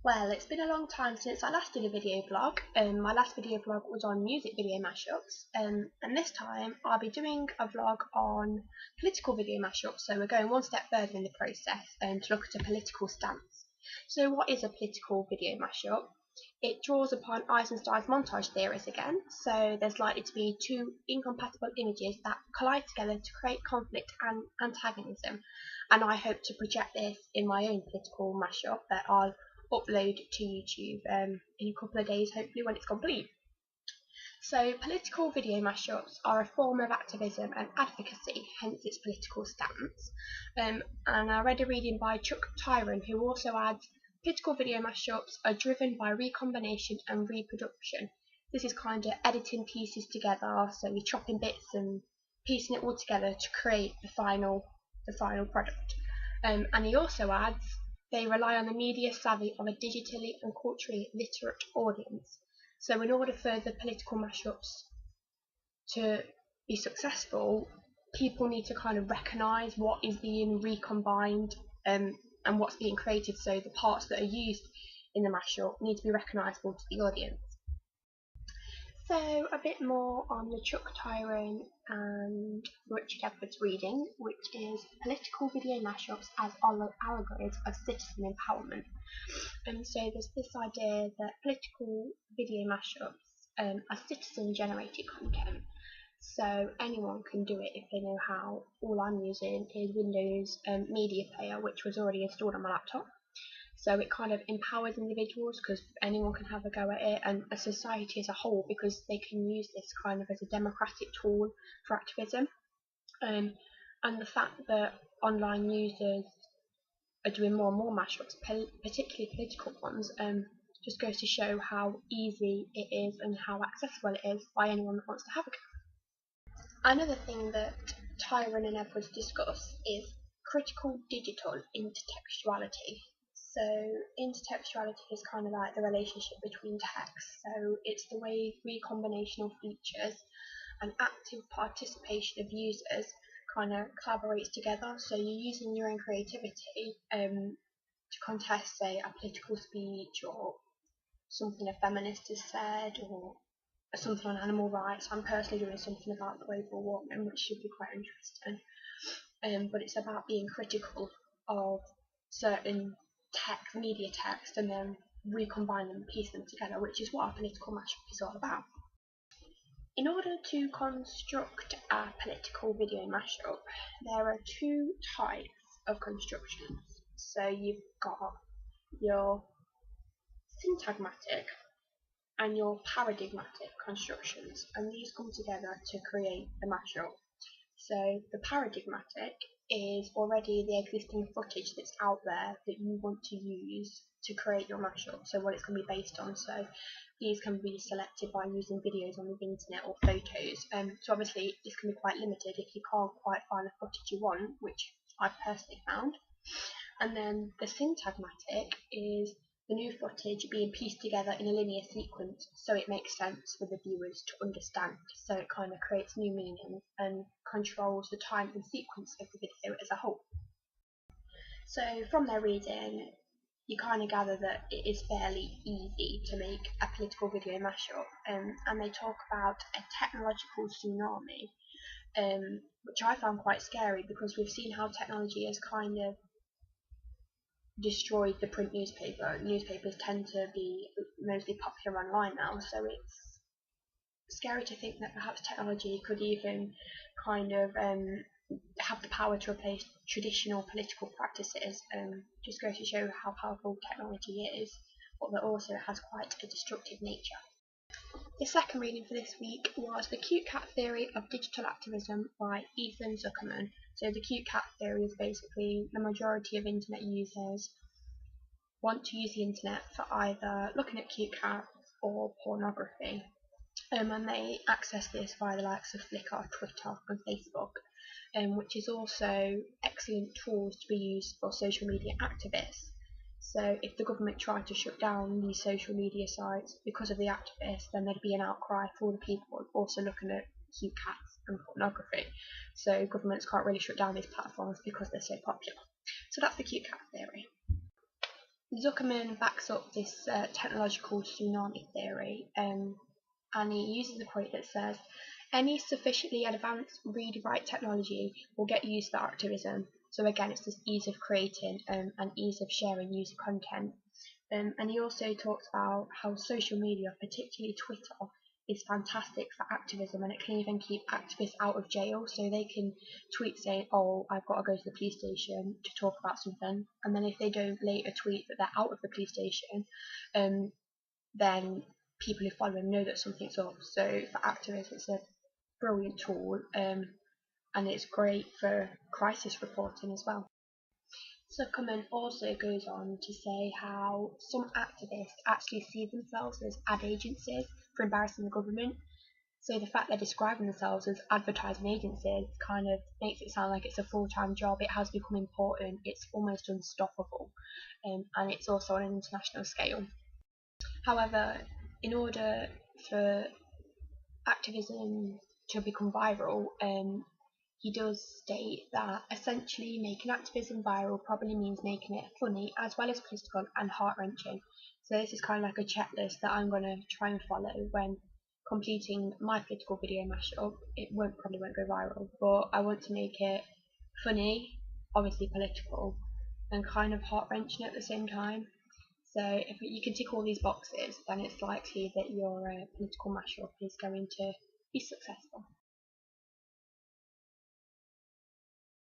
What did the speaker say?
Well, it's been a long time since I last did a video blog. My last video blog was on music video mashups, and this time I'll be doing a vlog on political video mashups. So we're going one step further in the process to look at a political stance. So what is a political video mashup? It draws upon Eisenstein's montage theories again. So there's likely to be two incompatible images that collide together to create conflict and antagonism, and I hope to project this in my own political mashup that I'll upload to YouTube in a couple of days, hopefully, when it's complete. So political video mashups are a form of activism and advocacy, hence its political stance. And I read a reading by Chuck Tyron, who also adds, political video mashups are driven by recombination and reproduction. This is kind of editing pieces together, so you're chopping bits and piecing it all together to create the final product. And he also adds, they rely on the media savvy of a digitally and culturally literate audience. So in order for the political mashups to be successful, people need to kind of recognise what is being recombined and what's being created, so the parts that are used in the mashup need to be recognisable to the audience. So a bit more on the Chuck Tyron and Richard Edwards reading, which is political video mashups as allegories of citizen empowerment. And so there's this idea that political video mashups are citizen-generated content. So anyone can do it if they know how. All I'm using is Windows Media Player, which was already installed on my laptop. So it kind of empowers individuals because anyone can have a go at it, and a society as a whole, because they can use this kind of as a democratic tool for activism. And the fact that online users are doing more and more mashups, particularly political ones, just goes to show how easy it is and how accessible it is by anyone that wants to have a go. Another thing that Tyron and Edwards discuss is critical digital intertextuality. So intertextuality is kind of like the relationship between text. So it's the way recombinational features and active participation of users kind of collaborates together. So you're using your own creativity to contest, say, a political speech or something a feminist has said, or something on animal rights. I'm personally doing something about global warming, which should be quite interesting. But it's about being critical of certain media text, and then recombine them and piece them together, which is what a political mashup is all about. In order to construct a political video mashup, there are two types of constructions. So you've got your syntagmatic and your paradigmatic constructions, and these come together to create the mashup. So the paradigmatic is already the existing footage that's out there that you want to use to create your mashup, so what it's going to be based on. So these can be selected by using videos on the internet or photos. So obviously this can be quite limited if you can't quite find the footage you want, which I've personally found. And then the syntagmatic is the new footage being pieced together in a linear sequence, so it makes sense for the viewers to understand. So it kind of creates new meanings and controls the time and sequence of the video as a whole. So from their reading, you kind of gather that it is fairly easy to make a political video mashup, and they talk about a technological tsunami, which I found quite scary, because we've seen how technology has kind of destroyed the print newspaper. Newspapers tend to be mostly popular online now, so it's scary to think that perhaps technology could even kind of have the power to replace traditional political practices. Just goes to show how powerful technology is, but that also has quite a destructive nature. The second reading for this week was The Cute Cat Theory of Digital Activism by Ethan Zuckerman. So the cute cat theory is basically the majority of internet users want to use the internet for either looking at cute cats or pornography. And they access this via the likes of Flickr, Twitter and Facebook, which is also excellent tools to be used for social media activists. So if the government tried to shut down these social media sites because of the activists, then there'd be an outcry for all the people also looking at cute cats and pornography. So governments can't really shut down these platforms because they're so popular. So that's the cute cat theory. Zuckerman backs up this technological tsunami theory, and he uses a quote that says, "Any sufficiently advanced read-write technology will get used for activism." So again, it's this ease of creating and ease of sharing user content. And he also talks about how social media, particularly Twitter, is fantastic for activism, and it can even keep activists out of jail. So they can tweet saying, "Oh, I've got to go to the police station to talk about something," and then if they don't later tweet that they're out of the police station, then people who follow them know that something's up. So for activists, it's a brilliant tool, and it's great for crisis reporting as well. Zuckerman also goes on to say how some activists actually see themselves as ad agencies for embarrassing the government. So the fact they're describing themselves as advertising agencies kind of makes it sound like it's a full-time job. It has become important. It's almost unstoppable, and it's also on an international scale. However, in order for activism to become viral, he does state that essentially making activism viral probably means making it funny as well as political and heart-wrenching. So this is kind of like a checklist that I'm going to try and follow when completing my political video mashup. It probably won't go viral, but I want to make it funny, obviously political, and kind of heart-wrenching at the same time. So if you can tick all these boxes, then it's likely that your political mashup is going to be successful.